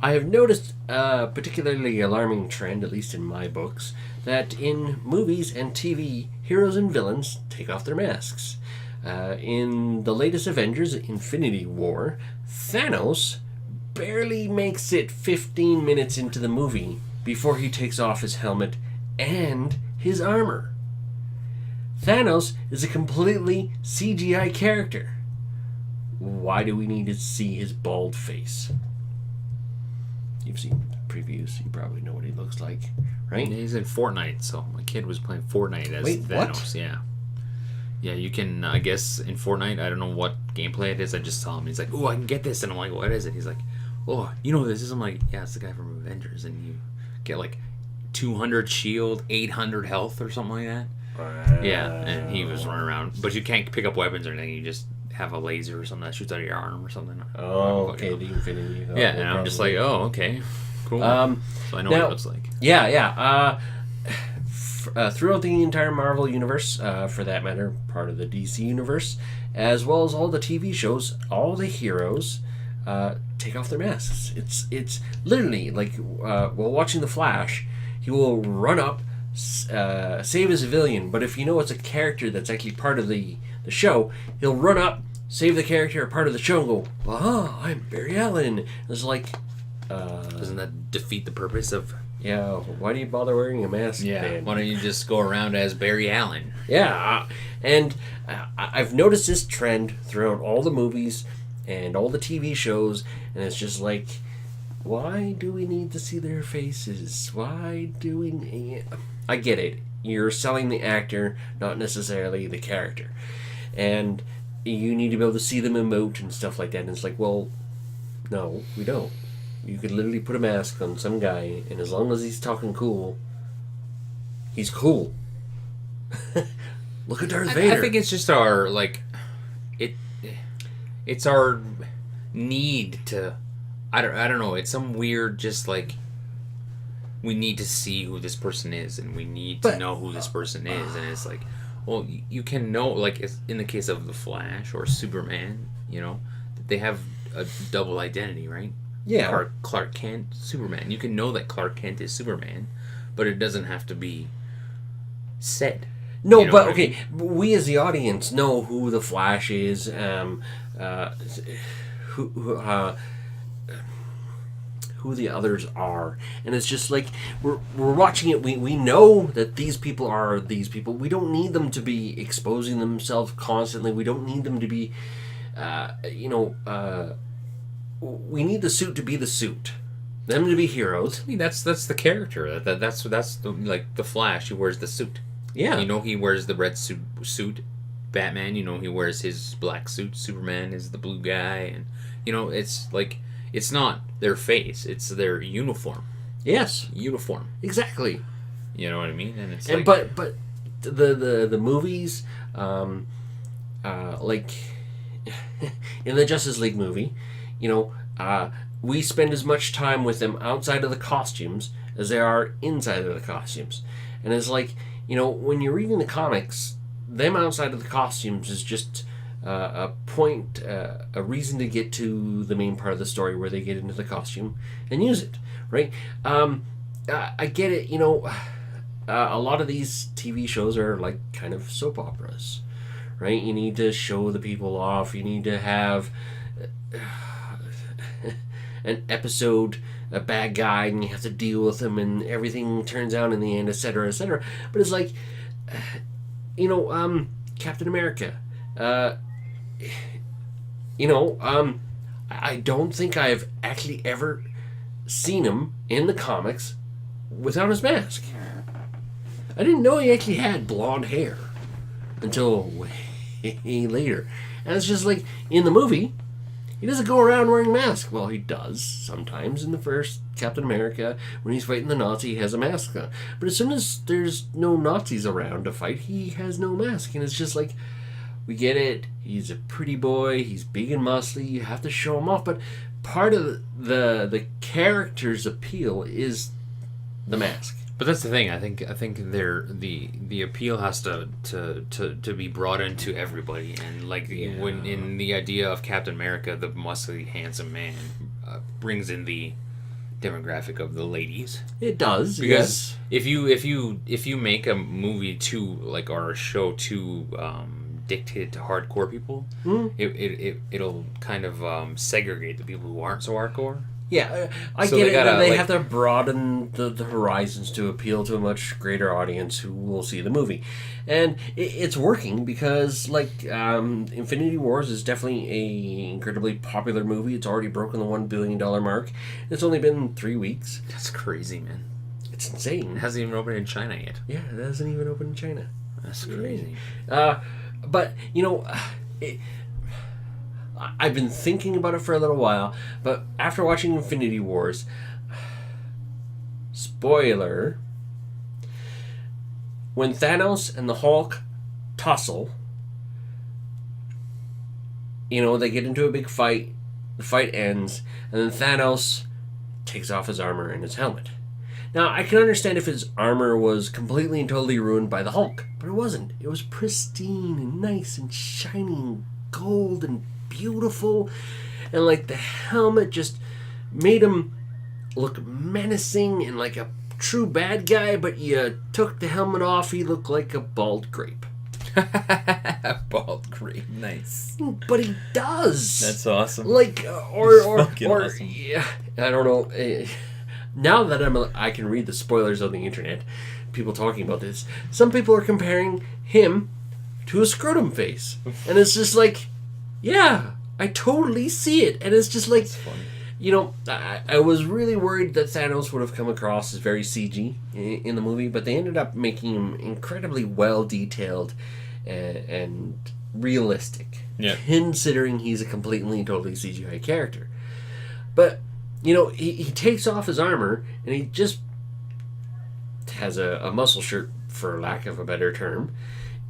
I have noticed a particularly alarming trend, at least in my books, that in movies and TV, heroes and villains take off their masks. In the latest Avengers Infinity War, Thanos barely makes it 15 minutes into the movie before he takes off his helmet and his armor. Thanos is a completely CGI character. Why do we need to see his bald face? You've seen previews. You probably know what he looks like, right? He's in Fortnite, so my kid was playing Fortnite as Wait, Thanos. what? Yeah. Yeah, you can, I guess, in Fortnite, I don't know what gameplay it is. I just saw him. He's like, oh, I can get this. And I'm like, what is it? He's like, oh, you know who this is? I'm like, yeah, it's the guy from Avengers. And you get like 200 shield, 800 health or something like that. Yeah, and he was running around. But you can't pick up weapons or anything. You just have a laser or something that shoots out of your arm or something. Oh, okay, the Infinity. Yeah, and I'm just like, oh, okay, cool. So I know what it looks like. Yeah. Throughout the entire Marvel universe, for that matter, part of the DC universe, as well as all the TV shows, all the heroes take off their masks. It's literally like while watching The Flash, he will run up, save a civilian, but if you know it's a character that's actually part of the show, he'll run up, save the character part of the show, and go, I'm Barry Allen. It's like, doesn't that defeat the purpose of? Yeah, why do you bother wearing a mask? Yeah, man? why don't you just go around as Barry Allen? Yeah, and I've noticed this trend throughout all the movies and all the TV shows, and it's just like, why do we need to see their faces? Why do we need... I get it. You're selling the actor, not necessarily the character. And you need to be able to see them emote and stuff like that. And it's like, well, no, we don't. You could literally put a mask on some guy, and as long as he's talking cool, he's cool. Look at Darth Vader. I think it's just our, like, it's our need to... I don't know. It's some weird, just like, we need to see who this person is, and we need to know who this person is, and it's like, well, you can know, like, in the case of the Flash or Superman, you know, they have a double identity, right? Yeah. Clark Kent, Superman. You can know that Clark Kent is Superman, but it doesn't have to be said. No, you know but okay, we as the audience know who the Flash is, who the others are, and it's just like we're watching it. We know that these people are these people. We don't need them to be exposing themselves constantly. We don't need them to be, we need the suit to be the suit. Them to be heroes. I mean, that's the character. That's the, like the Flash. He wears the suit. Yeah. You know, he wears the red suit. Batman, you know, he wears his black suit. Superman is the blue guy, and you know, it's like, it's not their face, it's their uniform. Yes. Uniform. Exactly. You know what I mean? And it's and like, but the movies, like in the Justice League movie, you know, we spend as much time with them outside of the costumes as they are inside of the costumes. And it's like, you know, when you're reading the comics, them outside of the costumes is just a point, a reason to get to the main part of the story where they get into the costume and use it, right? I get it, you know, a lot of these TV shows are like kind of soap operas, right? You need to show the people off. You need to have an episode, a bad guy, and you have to deal with him, and everything turns out in the end, etc., etc. But it's like, you know, Captain America. You know, I don't think I've actually ever seen him in the comics without his mask. I didn't know he actually had blonde hair until way later. And it's just like, in the movie, he doesn't go around wearing a mask. Well, he does sometimes in the first Captain America. When he's fighting the Nazi, he has a mask on. But as soon as there's no Nazis around to fight, he has no mask. And it's just like, we get it. He's a pretty boy. He's big and muscly. You have to show him off. But part of the character's appeal is the mask. but that's the thing. I think the appeal has to be brought into everybody, and like when in the idea of Captain America, the muscly handsome man brings in the demographic of the ladies. It does, Because yes. if you make a movie or a show too dictated to hardcore people, it'll kind of segregate the people who aren't so hardcore. Yeah, I So get they it. gotta, They like- have to broaden the horizons to appeal to a much greater audience who will see the movie. And it's working because, like, Infinity Wars is definitely a incredibly popular movie. It's already broken the $1 billion mark. It's only been 3 weeks. That's crazy, man. It's It insane. hasn't even opened in China yet. Yeah, it hasn't even opened in China. That's crazy. But, you know, I've been thinking about it for a little while, but after watching Infinity Wars, spoiler, when Thanos and the Hulk tussle, you know, they get into a big fight, the fight ends, and then Thanos takes off his armor and his helmet. Now, I can understand if his armor was completely and totally ruined by the Hulk, but it wasn't. It was pristine and nice and shiny and gold and beautiful, and like the helmet just made him look menacing and like a true bad guy, but you took the helmet off, he looked like a bald grape. Bald grape, nice. But he does. That's awesome. Like, or fucking awesome. yeah, I don't know. Now that I can read the spoilers on the internet, people talking about this, some people are comparing him to a scrotum face, and it's just like, yeah, I totally see it, and it's just like, funny. you know, I was really worried that Thanos would have come across as very CG in the movie, but they ended up making him incredibly well detailed and realistic, Yeah. considering he's a completely and totally CGI character. But, you know, he takes off his armor, and he just has a muscle shirt, for lack of a better term,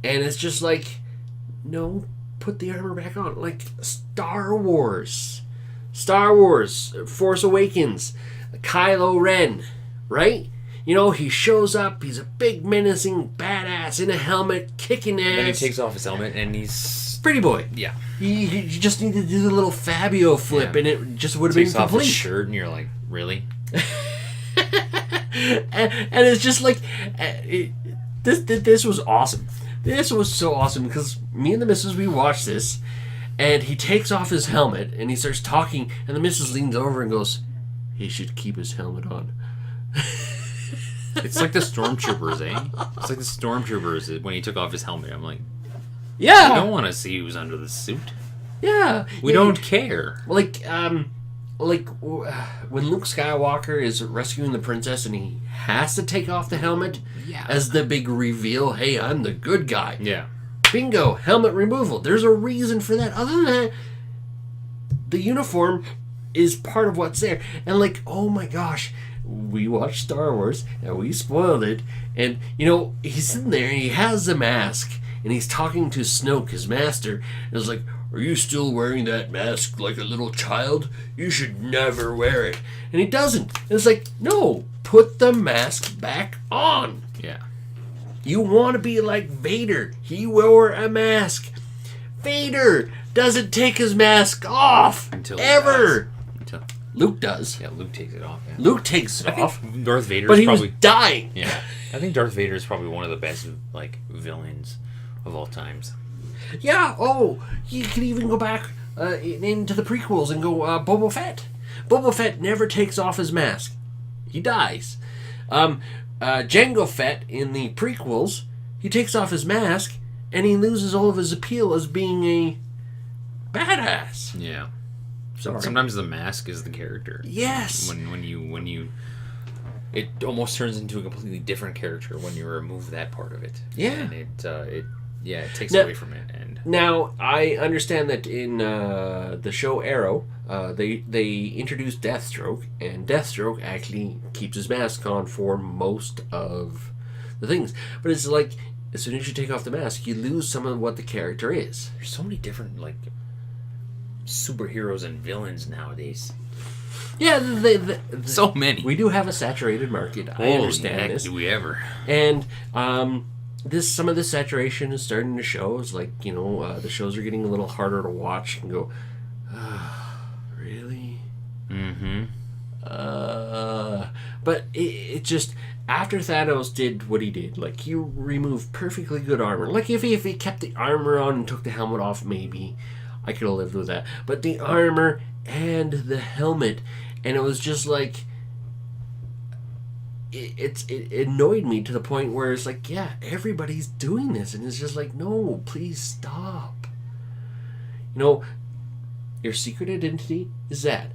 and it's just like, no, put the armor back on. Like Star Wars, Force Awakens, Kylo Ren, right? You know, he shows up, he's a big menacing badass in a helmet, kicking ass. Then he takes off his helmet and he's Pretty boy. yeah. He just needed to do the little Fabio flip, Yeah. and it just would have been Takes off his complete. shirt and you're like, really? and it's just like this was awesome. This was so awesome because me and the missus, we watched this, and he takes off his helmet and he starts talking, and the missus leans over and goes, "He should keep his helmet on." It's like the stormtroopers, eh? It's like the stormtroopers when he took off his helmet. I'm like, Yeah, I don't want to see who's under the suit. yeah. We don't care. Like when Luke Skywalker is rescuing the princess and he has to take off the helmet Yeah. as the big reveal. Hey, I'm the good guy. Yeah. Bingo, helmet removal. There's a reason for that. Other than that, the uniform is part of what's there. And like, oh my gosh, we watched Star Wars and we spoiled it. And, you know, he's sitting there and he has the mask and he's talking to Snoke, his master. And it's like, "Are you still wearing that mask like a little child? You should never wear it." And he doesn't. And it's like, no, put the mask back on. Yeah. You want to be like Vader. He wore a mask. Vader doesn't take his mask off. Until he ever. dies. Until, Luke does. yeah, Luke takes it off. Yeah. Luke takes it I off. think Darth Vader But is he probably was dying. yeah. I think Darth Vader is probably one of the best like villains of all times. Yeah, oh, you could even go back into the prequels and go Boba Fett. Boba Fett never takes off his mask. He dies. Jango Fett in the prequels, he takes off his mask and he loses all of his appeal as being a badass. Yeah. Sorry. Sometimes the mask is the character. Yes. When you it almost turns into a completely different character when you remove that part of it. Yeah. And it takes Now- away from it. And Now, I understand that in the show Arrow, they introduced Deathstroke, and Deathstroke actually keeps his mask on for most of the things. But it's like, as soon as you take off the mask, you lose some of what the character is. there's so many different like superheroes and villains nowadays. Yeah, So many. we do have a saturated market. I Holy understand heck, this. do we ever? And some of the saturation is starting to show. It's like, you know, the shows are getting a little harder to watch and go, really? Mm-hmm. But it just, after Thanos did what he did, like, he removed perfectly good armor. Like, if he kept the armor on and took the helmet off, maybe I could have lived with that. But the armor and the helmet, and it was just like, it annoyed me to the point where it's like, yeah, everybody's doing this, and it's just like, no, please stop. You know, your secret identity is that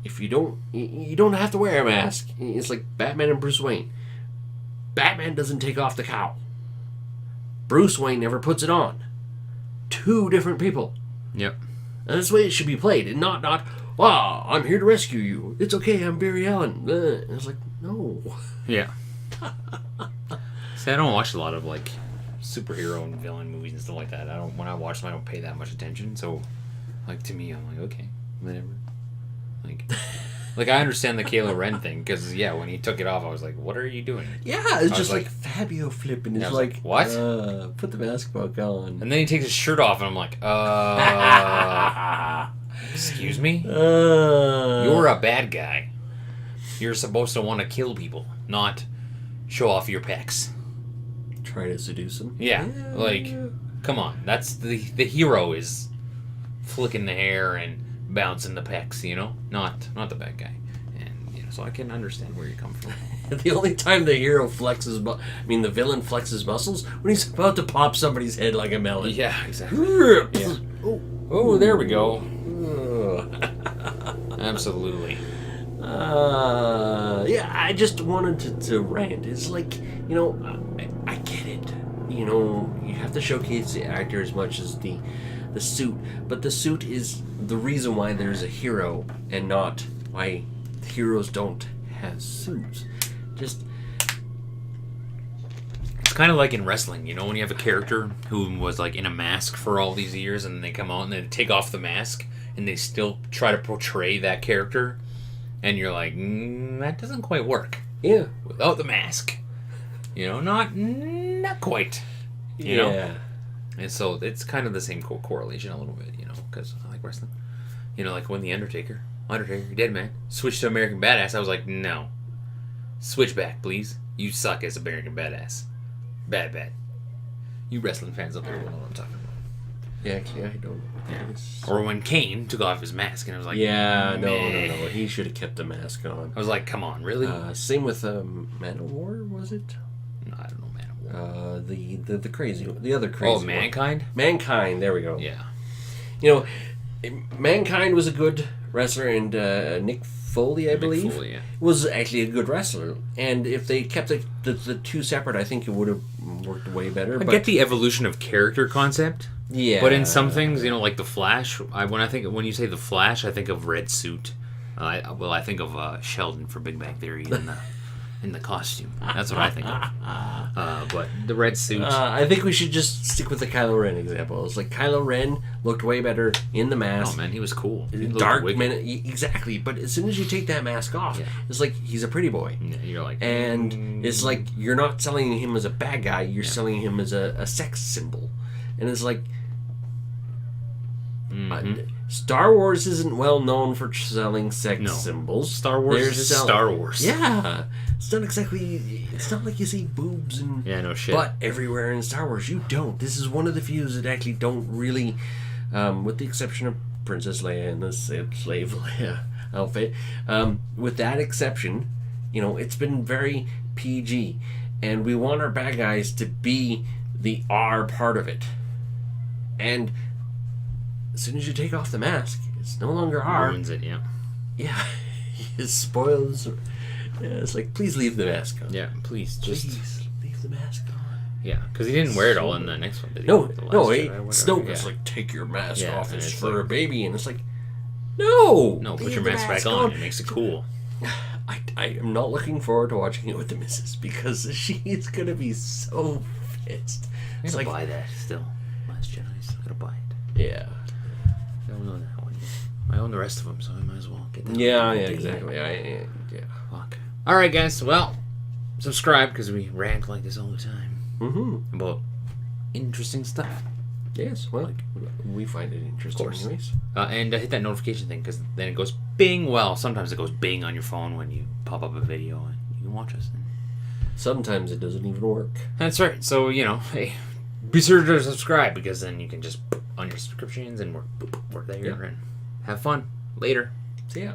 if you don't have to wear a mask. It's like Batman and Bruce Wayne. Batman doesn't take off the cowl. Bruce Wayne never puts it on. Two different people. Yep. And that's the way it should be played, and not, wow, I'm here to rescue you. It's okay, I'm Barry Allen. And it's like, no. Yeah. See, I don't watch a lot of like superhero and villain movies and stuff like that. When I watch them, I don't pay that much attention. So, like, to me, I'm like, okay, whatever. Like I understand the Kylo Ren thing, because when he took it off, I was like, what are you doing? Yeah, it's just like Fabio flipping. It's like, what? Put the mask back on. And then he takes his shirt off, and I'm like, excuse me? You're a bad guy. You're supposed to want to kill people, not show off your pecs. Try to seduce them. Yeah, like, come on. That's the hero is flicking the hair and bouncing the pecs, not the bad guy. And so I can understand where you come from. The only time the hero the villain flexes muscles when he's about to pop somebody's head like a melon. Yeah, exactly. Yeah. Oh, there we go. Absolutely. I just wanted to rant. It's like, I get it. You have to showcase the actor as much as the suit, but the suit is the reason why there's a hero and not why heroes don't have suits. Just, it's kind of like in wrestling, when you have a character who was like in a mask for all these years, and they come out and they take off the mask and they still try to portray that character, and you're like, that doesn't quite work. Yeah, without the mask, not quite. You know? And so it's kind of the same correlation a little bit, because I like wrestling. Like when the Undertaker, dead man, switched to American Badass, I was like, no. Switch back, please. You suck as American Badass. Bad. You wrestling fans up there will know what I'm talking about. Yeah, actually, I don't. Yeah. Or when Kane took off his mask, and I was like, no. He should have kept the mask on. I was like, come on, really? Same with Man of War, was it? No, I don't know Man of War. The crazy, the other crazy. Oh, Mankind? One. Mankind, there we go. Yeah. Mankind was a good wrestler, and Nick Foley, I believe, was actually a good wrestler. And if they kept the two separate, I think it would have worked way better. I get the evolution of character concept. Yeah. But in some things, like the Flash, when you say the Flash, I think of red suit. I think of Sheldon for Big Bang Theory in the costume. That's what I think of. But the red suit. I think we should just stick with the Kylo Ren example. It's like Kylo Ren looked way better in the mask. Oh man, he was cool. Dark minute, exactly. But as soon as you take that mask off, it's like he's a pretty boy. Yeah, you're like, and it's like you're not selling him as a bad guy. You're selling him as a sex symbol, and it's like. Star Wars isn't well known for selling sex symbols. Star Wars is Star Wars. Yeah. It's not exactly... It's not like you see boobs and butt everywhere in Star Wars. You don't. This is one of the few that actually don't really... with the exception of Princess Leia and the Slave Leia outfit. With that exception, it's been very PG. And we want our bad guys to be the R part of it. And... as soon as you take off the mask, it's no longer R. Ruins it, yeah. Yeah, it spoils. Yeah, it's like, please leave the mask on. Yeah, please leave the mask on. Yeah, because he didn't wear it all in the next one, did he? No. Snoke was like, take your mask off. It's for a baby, and it's like, no. No, put your mask back on. It makes it cool. I am not looking forward to watching it with the missus because she's gonna be so pissed. I'm gonna buy that still. Last Jedi, still gotta buy it. Yeah. I don't know that one. I own the rest of them, so I might as well get that. Yeah, exactly. Fuck. All right, guys. Well, subscribe because we rant like this all the time about interesting stuff. Yes, well, we find it interesting, anyways. And hit that notification thing because then it goes Bing. Well, sometimes it goes Bing on your phone when you pop up a video and you can watch us. Sometimes it doesn't even work. That's right. So, hey, be sure to subscribe because then you can just on your subscriptions and we're there and have fun later. See ya.